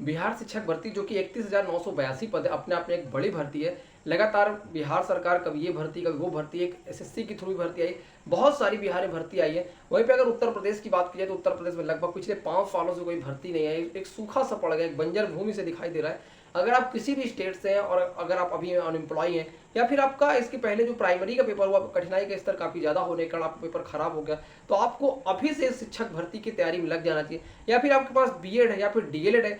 बिहार शिक्षक भर्ती जो कि 31,982 पद है, अपने आप में एक बड़ी भर्ती है। लगातार बिहार सरकार कभी ये भर्ती कभी वो भर्ती, एक एसएससी के थ्रू भी भर्ती आई, बहुत सारी बिहार में भर्ती आई है। वहीं पे अगर उत्तर प्रदेश की बात की जाए तो उत्तर प्रदेश में लगभग पिछले 5 सालों से कोई भर्ती नहीं आई, एक सूखा सा पड़ गया, एक बंजर भूमि से दिखाई दे रहा है। अगर आप किसी भी स्टेट से हैं और अगर आप अभी अनएम्प्लॉय हैं या फिर आपका इसके पहले जो प्राइमरी का पेपर हुआ कठिनाई का स्तर काफ़ी ज़्यादा होने के कारण आपका पेपर खराब हो गया, तो आपको अभी से शिक्षक भर्ती की तैयारी में लग जाना चाहिए। या फिर आपके पास बीएड है या फिर डीएलएड है।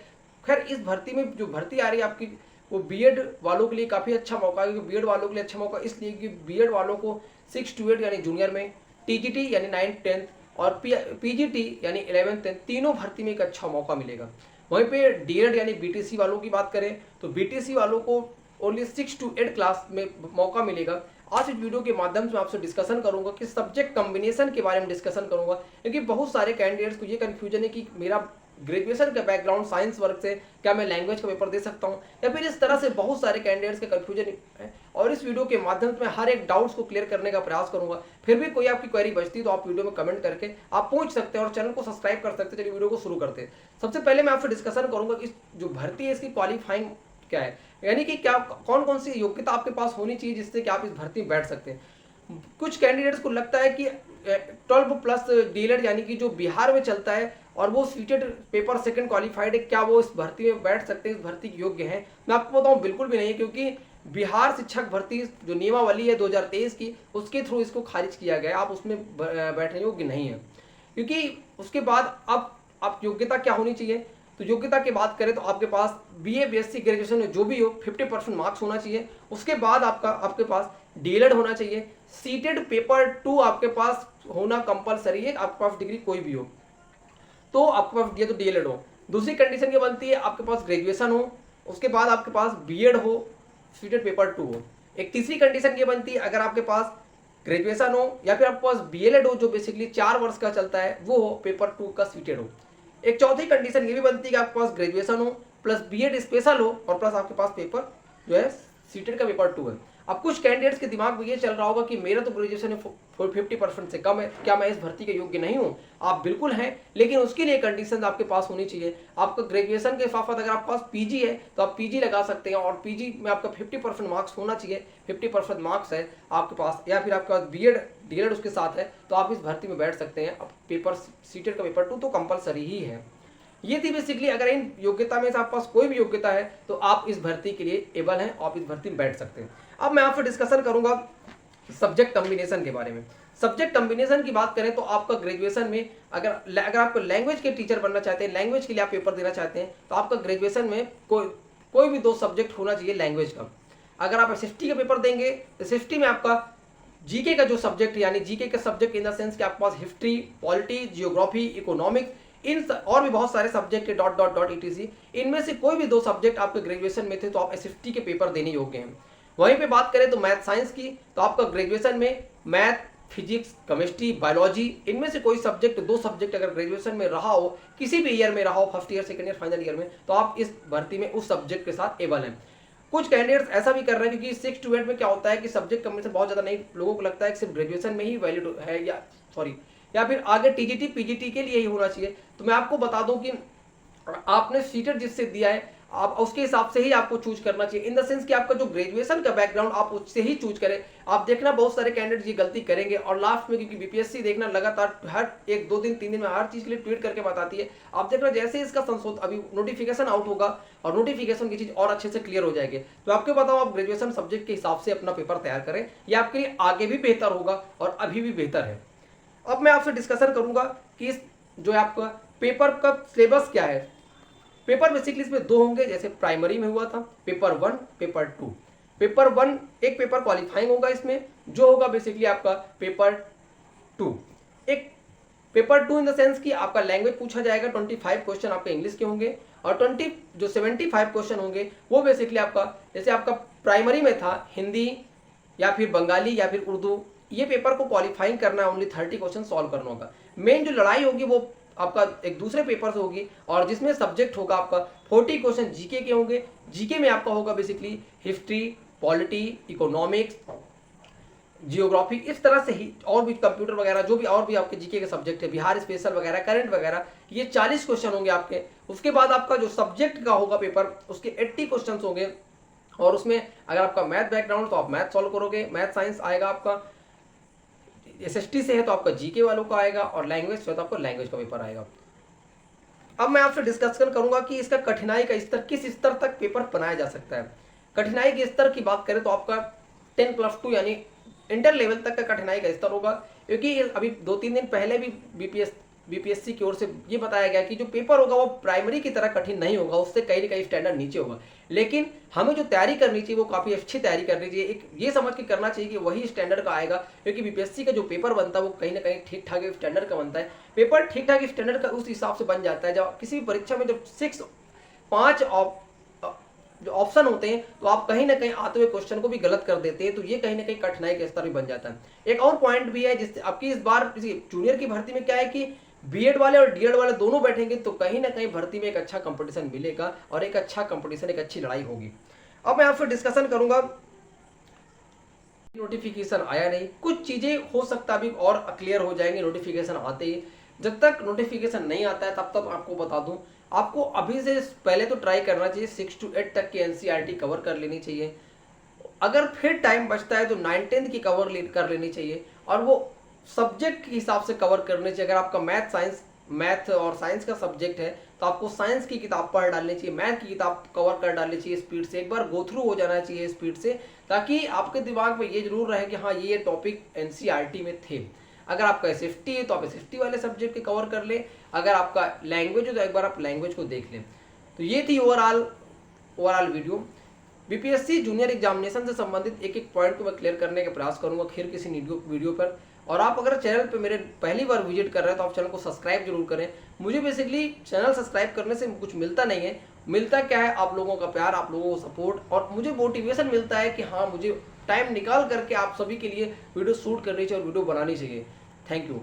खैर इस भर्ती में जो भर्ती आ रही है आपकी, वो बीएड वालों के लिए काफ़ी अच्छा मौका है। क्योंकि बीएड वालों के लिए अच्छा मौका इसलिए कि बीएड वालों को 6 to 8 यानी जूनियर में, टीजीटी यानी 9th 10th और पीजीटी यानी 11th 10th तीनों भर्ती में एक अच्छा मौका मिलेगा। वहीं पे डीएड यानी बीटीसी वालों की बात करें तो बीटीसी वालों को ओनली 6 to 8 क्लास में मौका मिलेगा। आज इस वीडियो के माध्यम से मैं आपसे डिस्कशन करूंगा कि सब्जेक्ट कॉम्बिनेशन के बारे में डिस्कशन करूंगा, क्योंकि बहुत सारे कैंडिडेट्स को ये कन्फ्यूजन है कि मेरा ग्रेजुएशन का बैकग्राउंड साइंस वर्क से क्या मैं लैंग्वेज का पेपर दे सकता हूं, या फिर इस तरह से बहुत सारे कैंडिडेट्स के कन्फ्यूजन है। और इस वीडियो के माध्यम से मैं हर एक डाउट्स को क्लियर करने का प्रयास करूंगा। फिर भी कोई आपकी क्वेरी बचती तो आप वीडियो में कमेंट करके आप पूछ सकते हैं और चैनल को सब्सक्राइब कर सकते हैं। चलिए वीडियो को शुरू करते हैं। सबसे पहले मैं आपसे डिस्कशन करूंगा कि जो भर्ती है इसकी क्वालिफाइंग क्या है, यानी कि क्या कौन कौन सी योग्यता आपके पास होनी चाहिए जिससे कि आप इस भर्ती में बैठ सकते हैं। कुछ कैंडिडेट्स को लगता है कि 12+ डीएलएड यानी कि जो बिहार में चलता है और वो सीटेड पेपर सेकंड क्वालिफाइड है, क्या वो इस भर्ती में बैठ सकते हैं, इस भर्ती के योग्य हैं। मैं आपको बताऊं बिल्कुल भी नहीं है, क्योंकि बिहार शिक्षक भर्ती जो नियमावली है 2023 की, उसके थ्रू इसको खारिज किया गया। आप उसमें बैठने योग्य नहीं है। क्योंकि उसके बाद अब आप योग्यता क्या होनी चाहिए, तो योग्यता की बात करें तो आपके पास बीए बीएससी ग्रेजुएशन में जो भी हो 50% मार्क्स होना चाहिए। उसके बाद आपके पास डीएलएड होना चाहिए। सीटेड पेपर 2 आपके पास होना कंपलसरी है, आपके पास डिग्री कोई भी हो तो आपके पास ये तो डीएलएड हो। दूसरी कंडीशन ये बनती है आपके पास ग्रेजुएशन हो, उसके बाद आपके पास बीएड हो, सीटेड पेपर 2 हो। एक तीसरी कंडीशन ये बनती है अगर आपके पास ग्रेजुएशन हो या फिर आपके पास बीएलएड हो जो बेसिकली 4 वर्ष का चलता है वो हो, पेपर 2 का सीटेड हो। एक चौथी कंडीशन ये भी बनती है कि आपके पास ग्रेजुएशन हो प्लस बीएड स्पेशल हो और प्लस आपके पास पेपर जो है सीटेड का पेपर 2 है। अब कुछ कैंडिडेट्स के दिमाग में ये चल रहा होगा कि मेरा तो ग्रेजुएशन 50% से कम है, क्या मैं इस भर्ती के योग्य नहीं हूँ। आप बिल्कुल हैं, लेकिन उसके लिए कंडीशन आपके पास होनी चाहिए। आपका ग्रेजुएशन के साथ अगर आपके पास पीजी है तो आप पीजी लगा सकते हैं, और पीजी में आपका 50% मार्क्स होना चाहिए। 50% मार्क्स है आपके पास, या फिर आपके पास बीएड डीएलएड उसके साथ है, तो आप इस भर्ती में बैठ सकते हैं। अब पेपर सीटेड का पेपर 2 तो कंपलसरी ही है। ये थी बेसिकली, अगर इन योग्यता में से आपके पास कोई भी योग्यता है तो आप इस भर्ती के लिए एबल हैं, आप इस भर्ती में बैठ सकते हैं। अब मैं आपसे डिस्कशन करूंगा सब्जेक्ट कॉम्बिनेशन के बारे में। सब्जेक्ट कॉम्बिनेशन की बात करें तो आपका ग्रेजुएशन में अगर आप लैंग्वेज के टीचर बनना चाहते हैं, लैंग्वेज के लिए आप पेपर देना चाहते हैं, तो आपका ग्रेजुएशन में कोई भी 2 सब्जेक्ट होना चाहिए लैंग्वेज का। अगर आप एसएसटी का पेपर देंगे तो एसएसटी में आपका जीके का जो सब्जेक्ट यानी जीके का सब्जेक्ट इन द सेंस कि आपके पास हिस्ट्री, पॉलिटी, जियोग्राफी, इकोनॉमिक्स, इन और भी बहुत सारे सब्जेक्ट है etc. इनमें से कोई भी 2 सब्जेक्ट आपके ग्रेजुएशन में थे तो आप एसएसटी के पेपर देने योग्य हैं। वहीं पे बात करें तो मैथ साइंस की, तो आपका ग्रेजुएशन में मैथ, फिजिक्स, केमिस्ट्री, बायोलॉजी, इनमें से कोई सब्जेक्ट 2 सब्जेक्ट अगर ग्रेजुएशन में रहा हो, किसी भी ईयर में रहा हो, first year, second year, final year में, तो आप इस भर्ती में उस सब्जेक्ट के साथ एबल हैं। कुछ कैंडिडेट्स ऐसा भी कर रहे हैं, क्योंकि 6 to 8 में क्या होता है कि सब्जेक्ट कॉम्बिनेशन बहुत ज्यादा नहीं, लोगों को लगता है कि सिर्फ ग्रेजुएशन में ही वैलिड है, या फिर आगे टीजीटी पीजीटी के लिए ही होना चाहिए। तो मैं आपको बता दूं कि आपने सीटेड जिससे दिया है आप उसके हिसाब से ही आपको चूज करना चाहिए, इन द सेंस कि आपका जो ग्रेजुएशन का बैकग्राउंड आप उससे ही चूज करें। आप देखना बहुत सारे कैंडिडेट ये गलती करेंगे और लास्ट में, क्योंकि बीपीएससी देखना लगातार हर 1, 2 दिन 3 दिन में हर चीज के लिए ट्वीट करके बताती है। आप देखना जैसे इसका संशोधन अभी नोटिफिकेशन आउट होगा और नोटिफिकेशन की चीज और अच्छे से क्लियर हो जाएगी। तो आपको बताऊं आप ग्रेजुएशन सब्जेक्ट के हिसाब से अपना पेपर तैयार करें, यह आपके लिए आगे भी बेहतर होगा और अभी भी बेहतर है। अब मैं आपसे डिस्कशन करूंगा कि जो है आपका पेपर का सिलेबस क्या है। पेपर बेसिकली इसमें 2 होंगे, जैसे प्राइमरी में हुआ था पेपर 1, पेपर 2। पेपर 1 एक पेपर क्वालिफाइंग होगा, इसमें जो होगा बेसिकली आपका पेपर 2। एक पेपर 2 इन द सेंस कि आपका लैंग्वेज पूछा जाएगा, 25 क्वेश्चन आपके इंग्लिश के होंगे और 75 क्वेश्चन होंगे वो बेसिकली आपका, जैसे आपका प्राइमरी में था हिंदी या फिर बंगाली या फिर उर्दू, ये पेपर को क्वालिफाइंग करना है, ओनली 30 क्वेश्चन सॉल्व करना होगा। मेन जो लड़ाई होगी वो आपका एक दूसरे पेपर से होगी, और जिसमें सब्जेक्ट होगा आपका 40 क्वेश्चन जीके के होंगे। जीके में आपका होगा basically history, polity, economics, geography, इस तरह से ही और भी कंप्यूटर वगैरह जो भी और भी आपके जीके के सब्जेक्ट है, बिहार स्पेशल वगैरह, करंट वगैरह, कि ये 40 क्वेश्चन होंगे आपके। उसके बाद आपका जो सब्जेक्ट का होगा पेपर, उसके 80 क्वेश्चन होंगे, और उसमें अगर आपका मैथ बैकग्राउंड तो आप मैथ सॉल्व करोगे, मैथ साइंस आएगा आपका, एसएसटी से है तो आपका जीके वालों का आएगा, और लैंग्वेज से है तो आपका लैंग्वेज का पेपर आएगा। अब मैं आपसे डिस्कशन करूंगा कि इसका कठिनाई का स्तर किस स्तर तक पेपर बनाया जा सकता है। कठिनाई के स्तर की बात करें तो आपका 10+2 यानी इंटर लेवल तक का कठिनाई का स्तर होगा, क्योंकि अभी 2-3 दिन पहले भी बीपीएससी की ओर से ये बताया गया कि जो पेपर होगा वो प्राइमरी की तरह कठिन नहीं होगा, उससे कहीं ना कहीं स्टैंडर्ड नीचे होगा। लेकिन हमें जो तैयारी करनी चाहिए वो काफ़ी अच्छी तैयारी करनी चाहिए, एक ये समझ के करना चाहिए कि वही स्टैंडर्ड का आएगा, क्योंकि बीपीएससी का जो पेपर बनता है वो कहीं ना कहीं ठीक ठाक स्टैंडर्ड का बनता है। पेपर ठीक ठाक स्टैंडर्ड का उस हिसाब से बन जाता है जब किसी भी परीक्षा में जब 5 जो ऑप्शन होते हैं तो आप कहीं ना कहीं आते हुए क्वेश्चन को भी गलत कर देते हैं, तो ये कहीं ना कहीं कठिनाई का स्तर भी बन जाता है। एक और पॉइंट भी है जिससे आपकी इस बार जूनियर की भर्ती में क्या है कि बीएड वाले और डीएड वाले दोनों बैठेंगे, तो कहीं ना कहीं भर्ती में एक अच्छा कंपटीशन मिलेगा और एक अच्छा कंपटीशन, एक अच्छी लड़ाई होगी। अब मैं आपसे डिस्कशन करूंगा, नोटिफिकेशन आया नहीं, कुछ चीजें हो सकता अभी और क्लियर हो जाएंगे नोटिफिकेशन आते ही। जब तक नोटिफिकेशन नहीं आता है तब तक आपको बता दूं, आपको अभी से पहले तो ट्राई करना चाहिए 6 to 8 तक की एनसीईआरटी कवर कर लेनी चाहिए। अगर फिर टाइम बचता है तो 9-10 की कवर कर लेनी चाहिए, और वो सब्जेक्ट के हिसाब से कवर करने चाहिए। अगर आपका मैथ और साइंस का सब्जेक्ट है तो आपको साइंस की किताब पढ़ डालनी चाहिए, मैथ की किताब कवर कर डालनी चाहिए स्पीड से, एक बार गो थ्रू हो जाना चाहिए स्पीड से, ताकि आपके दिमाग में ये जरूर रहे कि हाँ ये टॉपिक एनसीईआरटी में थे। अगर आपका एसएसटी है तो आप एसएसटी वाले सब्जेक्ट के कवर कर ले, अगर आपका लैंग्वेज है तो एक बार आप लैंग्वेज को देख लें। तो ये थी overall video. BPSC junior examination से संबंधित एक एक पॉइंट को मैं क्लियर करने का प्रयास करूंगा फिर किसी वीडियो पर। और आप अगर चैनल पे मेरे पहली बार विजिट कर रहे हैं तो आप चैनल को सब्सक्राइब जरूर करें। मुझे बेसिकली चैनल सब्सक्राइब करने से कुछ मिलता नहीं है, मिलता क्या है आप लोगों का प्यार, आप लोगों का सपोर्ट, और मुझे मोटिवेशन मिलता है कि हाँ मुझे टाइम निकाल करके आप सभी के लिए वीडियो शूट करनी चाहिए और वीडियो बनानी चाहिए। Thank you.